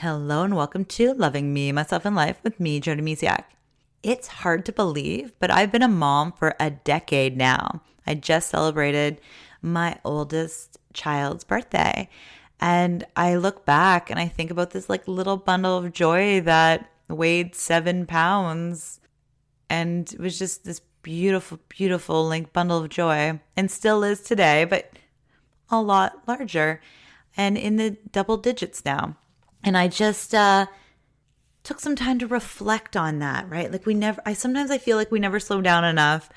Hello and welcome to Loving Me, Myself, and Life with me, Jody Misiak. It's hard to believe, but I've been a mom for a decade now. I just celebrated my oldest child's birthday, and I look back and I think about this little bundle of joy that weighed 7 pounds, and it was just this beautiful, beautiful bundle of joy, and still is today, but a lot larger and in the double digits now. And I just took some time to reflect on that, right? Sometimes I feel like we never slow down enough.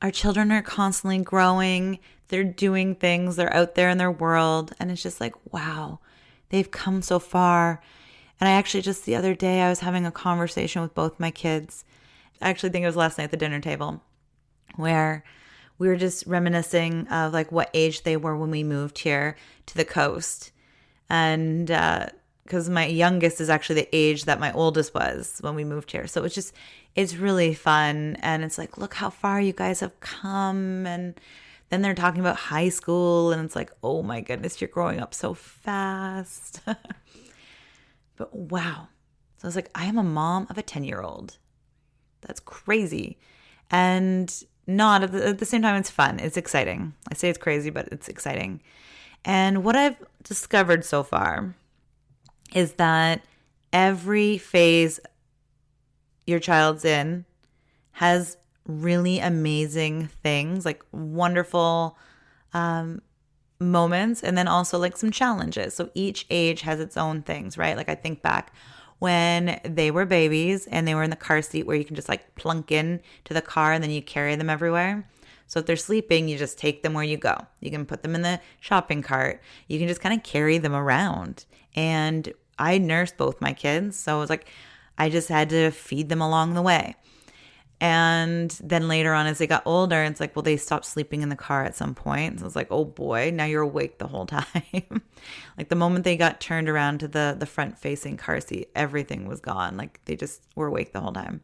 Our children are constantly growing. They're doing things. They're out there in their world. And it's just wow, they've come so far. And I actually just the other day, I was having a conversation with both my kids. I actually think it was last night at the dinner table where we were just reminiscing of what age they were when we moved here to the coast. And because my youngest is actually the age that my oldest was when we moved here. So it's really fun. And it's look how far you guys have come. And then they're talking about high school. And it's oh my goodness, you're growing up so fast. But wow. So I was I am a mom of a 10-year-old. That's crazy. And not at the same time, it's fun. It's exciting. I say it's crazy, but it's exciting. And what I've discovered so far is that every phase your child's in has really amazing things, wonderful moments, and then also some challenges. So each age has its own things, right? I think back when they were babies and they were in the car seat where you can just plunk in to the car and then you carry them everywhere. So if they're sleeping, you just take them where you go. You can put them in the shopping cart. You can just kind of carry them around. And I nursed both my kids. So it was I just had to feed them along the way. And then later on, as they got older, it's well, they stopped sleeping in the car at some point. So it's oh boy, now you're awake the whole time. The moment they got turned around to the front facing car seat, everything was gone. They just were awake the whole time.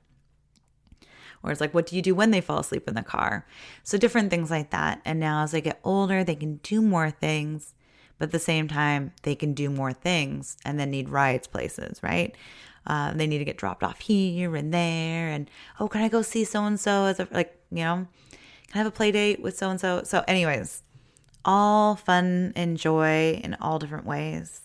Or it's what do you do when they fall asleep in the car? So different things like that. And now as they get older, they can do more things, but at the same time, they can do more things and then need rides places, right? They need to get dropped off here and there. And, oh, can I go see so-and-so as can I have a play date with so-and-so? So anyways, all fun and joy in all different ways.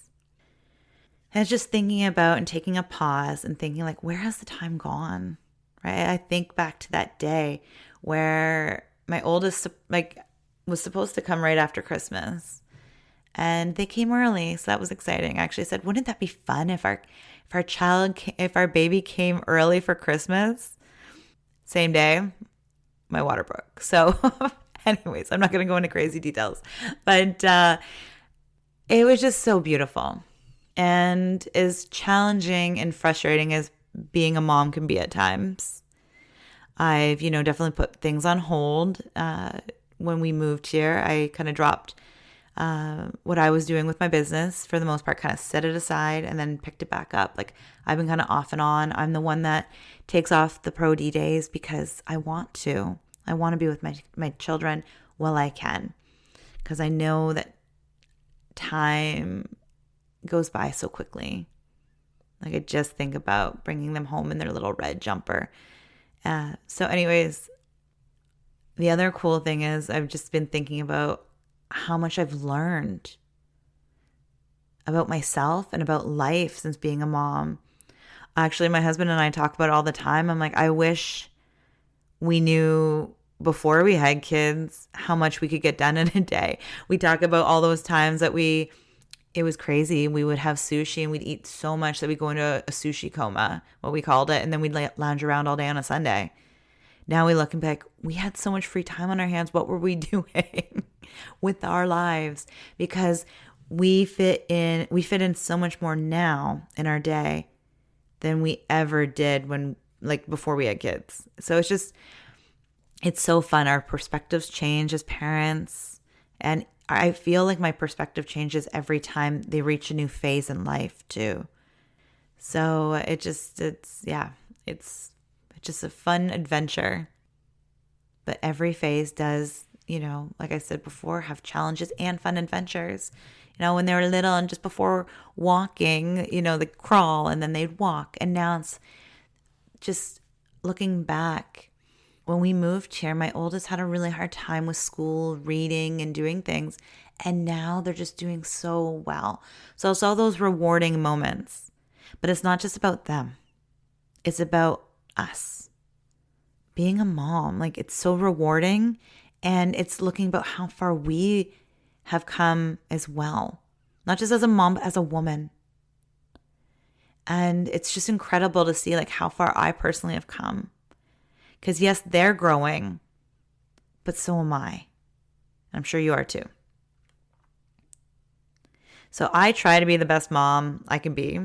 And it's just thinking about and taking a pause and thinking where has the time gone? Right? I think back to that day where my oldest was supposed to come right after Christmas, and they came early, so that was exciting. I actually said, wouldn't that be fun if our baby came early for Christmas? Same day, my water broke. So anyways, I'm not going to go into crazy details, but it was just so beautiful. And as challenging and frustrating as being a mom can be at times, I've, definitely put things on hold. When we moved here, I kind of dropped what I was doing with my business for the most part, kind of set it aside and then picked it back up. I've been kind of off and on. I'm the one that takes off the Pro D days because I want to. I want to be with my children while I can, because I know that time goes by so quickly. I just think about bringing them home in their little red jumper. So anyways, the other cool thing is I've just been thinking about how much I've learned about myself and about life since being a mom. Actually, my husband and I talk about it all the time. I'm I wish we knew before we had kids how much we could get done in a day. We talk about all those times that it was crazy. We would have sushi and we'd eat so much that we'd go into a sushi coma, what we called it, and then we'd lounge around all day on a Sunday. Now we look and be we had so much free time on our hands. What were we doing with our lives? Because we fit in so much more now in our day than we ever did when before we had kids. So it's so fun. Our perspectives change as parents, and I feel my perspective changes every time they reach a new phase in life too. So it's just a fun adventure. But every phase does, like I said before, have challenges and fun adventures. when they were little and just before walking, they crawl and then they'd walk. And now it's just looking back. When we moved here, my oldest had a really hard time with school, reading and doing things. And now they're just doing so well. So it's all those rewarding moments. But it's not just about them. It's about us. Being a mom, it's so rewarding. And it's looking about how far we have come as well. Not just as a mom, but as a woman. And it's just incredible to see how far I personally have come. Because yes, they're growing, but so am I. I'm sure you are too. So I try to be the best mom I can be,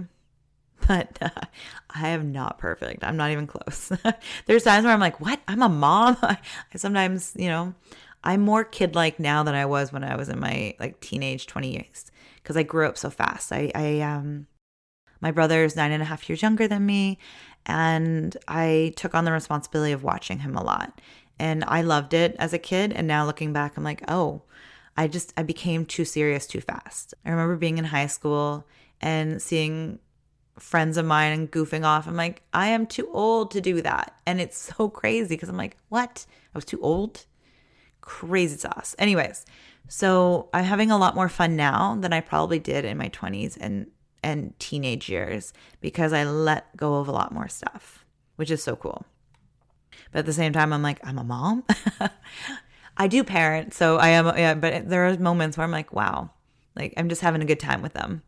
but I am not perfect. I'm not even close. There's times where I'm like, what? I'm a mom? I sometimes, I'm more kid-like now than I was when I was in my teenage 20 years because I grew up so fast. My brother is 9.5 years younger than me, and I took on the responsibility of watching him a lot. And I loved it as a kid. And now looking back, I'm like, oh, I became too serious too fast. I remember being in high school and seeing friends of mine and goofing off. I'm like, I am too old to do that. And it's so crazy because I'm like, what? I was too old? Crazy sauce. Anyways, so I'm having a lot more fun now than I probably did in my 20s and teenage years because I let go of a lot more stuff, which is so cool. But at the same time, I'm like, I'm a mom. I do parent, so I am, yeah, but there are moments where I'm like, wow, I'm just having a good time with them.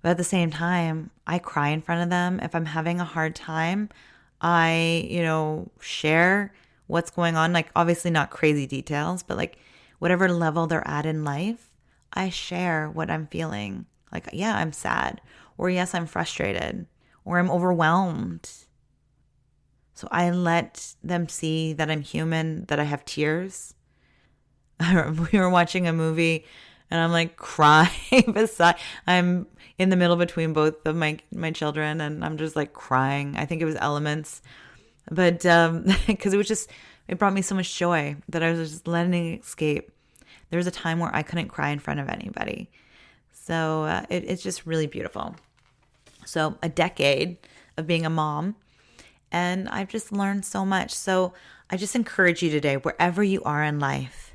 But at the same time, I cry in front of them. If I'm having a hard time, I, share what's going on. Obviously not crazy details, but whatever level they're at in life, I share what I'm feeling. Yeah, I'm sad. Or yes, I'm frustrated. Or I'm overwhelmed. So I let them see that I'm human, that I have tears. We were watching a movie and I'm crying beside. I'm in the middle between both of my children and I'm just crying. I think it was Elements. But because it brought me so much joy that I was just letting it escape. There was a time where I couldn't cry in front of anybody. So it's just really beautiful. So a decade of being a mom, and I've just learned so much. So I just encourage you today, wherever you are in life,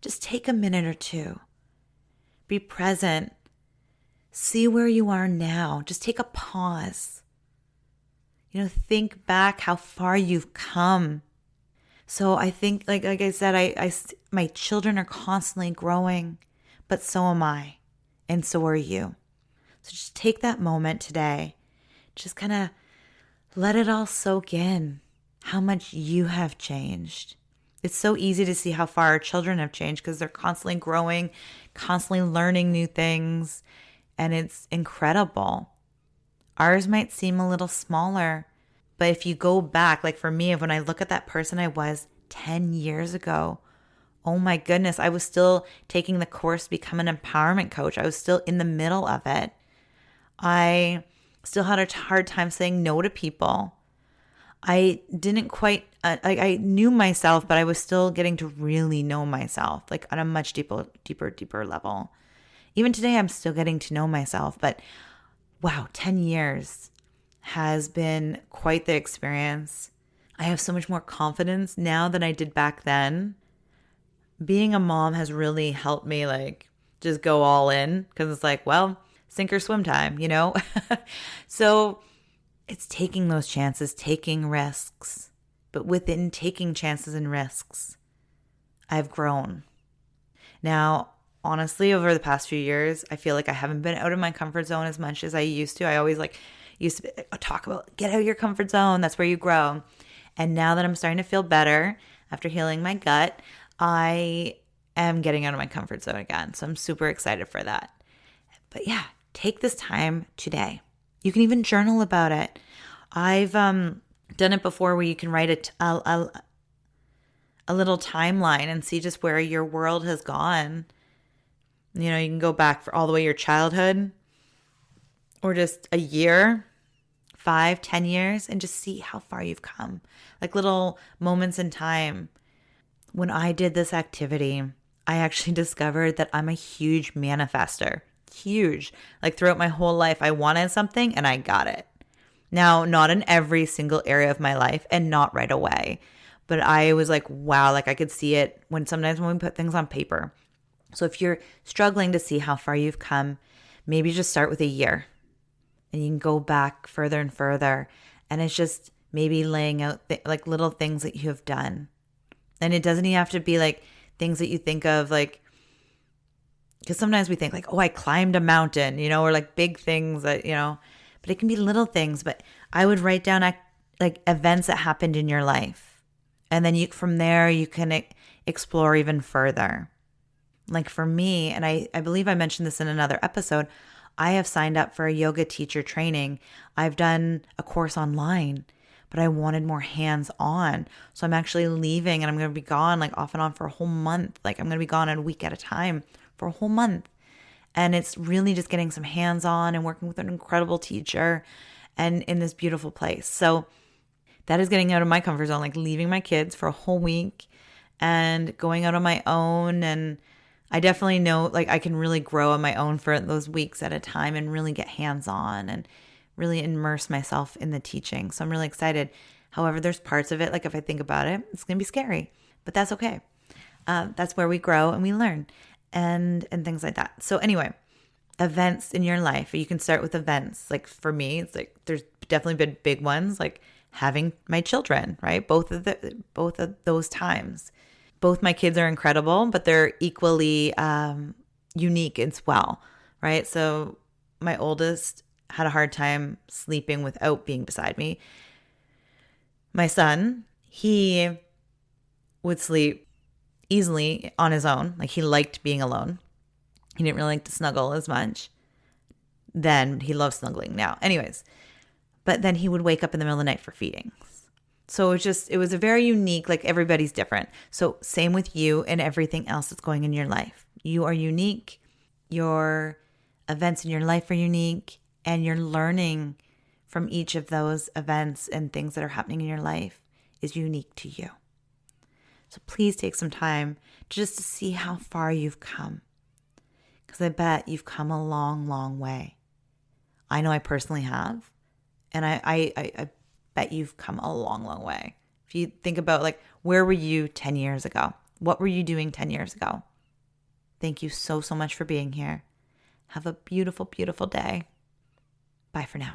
just take a minute or two. Be present. See where you are now. Just take a pause. Think back how far you've come. So I think, like I said, my children are constantly growing, but so am I, and so are you. So just take that moment today. Just kind of let it all soak in how much you have changed. It's so easy to see how far our children have changed because they're constantly growing, constantly learning new things, and it's incredible. Ours might seem a little smaller, but if you go back, for me, when I look at that person I was 10 years ago, oh my goodness, I was still taking the course to become an empowerment coach. I was still in the middle of it. I still had a hard time saying no to people. I didn't quite, I knew myself, but I was still getting to really know myself, on a much deeper level. Even today, I'm still getting to know myself, but wow, 10 years has been quite the experience. I have so much more confidence now than I did back then. Being a mom has really helped me just go all in because it's well, sink or swim time, So it's taking those chances, taking risks. But within taking chances and risks, I've grown. Now, honestly, over the past few years, I feel I haven't been out of my comfort zone as much as I used to. I always used to talk about get out of your comfort zone. That's where you grow. And now that I'm starting to feel better after healing my gut, I am getting out of my comfort zone again. So I'm super excited for that. But yeah, take this time today. You can even journal about it. I've done it before where you can write a little timeline and see just where your world has gone. You can go back for all the way your childhood or just a year, 5, 10 years, and just see how far you've come. Little moments in time. When I did this activity, I actually discovered that I'm a huge manifester. Huge. Like throughout my whole life, I wanted something and I got it. Now, not in every single area of my life and not right away, but I was like, wow, like I could see it sometimes when we put things on paper. So if you're struggling to see how far you've come, maybe just start with a year and you can go back further and further. And it's just maybe laying out like little things that you have done. And it doesn't even have to be like things that you think of like, because sometimes we think like, oh, I climbed a mountain, or like big things that, but it can be little things. But I would write down like events that happened in your life. And then from there, you can explore even further. Like for me, and I believe I mentioned this in another episode, I have signed up for a yoga teacher training. I've done a course online, but I wanted more hands-on. So I'm actually leaving and I'm going to be gone like off and on for a whole month. Like I'm going to be gone a week at a time for a whole month. And it's really just getting some hands-on and working with an incredible teacher and in this beautiful place. So that is getting out of my comfort zone, like leaving my kids for a whole week and going out on my own. And I definitely know like I can really grow on my own for those weeks at a time and really get hands-on and really immerse myself in the teaching. So I'm really excited. However, there's parts of it, like if I think about it, it's going to be scary, but that's okay. That's where we grow and we learn and things like that. So anyway, events in your life, you can start with events. Like for me, it's like there's definitely been big ones, like having my children, right? Both of those times. Both my kids are incredible, but they're equally unique as well, right? So my oldest had a hard time sleeping without being beside me. My son, he would sleep easily on his own. Like he liked being alone. He didn't really like to snuggle as much. Then he loves snuggling now. Anyways, but then he would wake up in the middle of the night for feedings. So it was a very unique, like everybody's different. So same with you and everything else that's going in your life. You are unique. Your events in your life are unique. And you're learning from each of those events and things that are happening in your life is unique to you. So please take some time just to see how far you've come. Because I bet you've come a long, long way. I know I personally have. And I bet you've come a long, long way. If you think about like, where were you 10 years ago? What were you doing 10 years ago? Thank you so, so much for being here. Have a beautiful, beautiful day. Bye for now.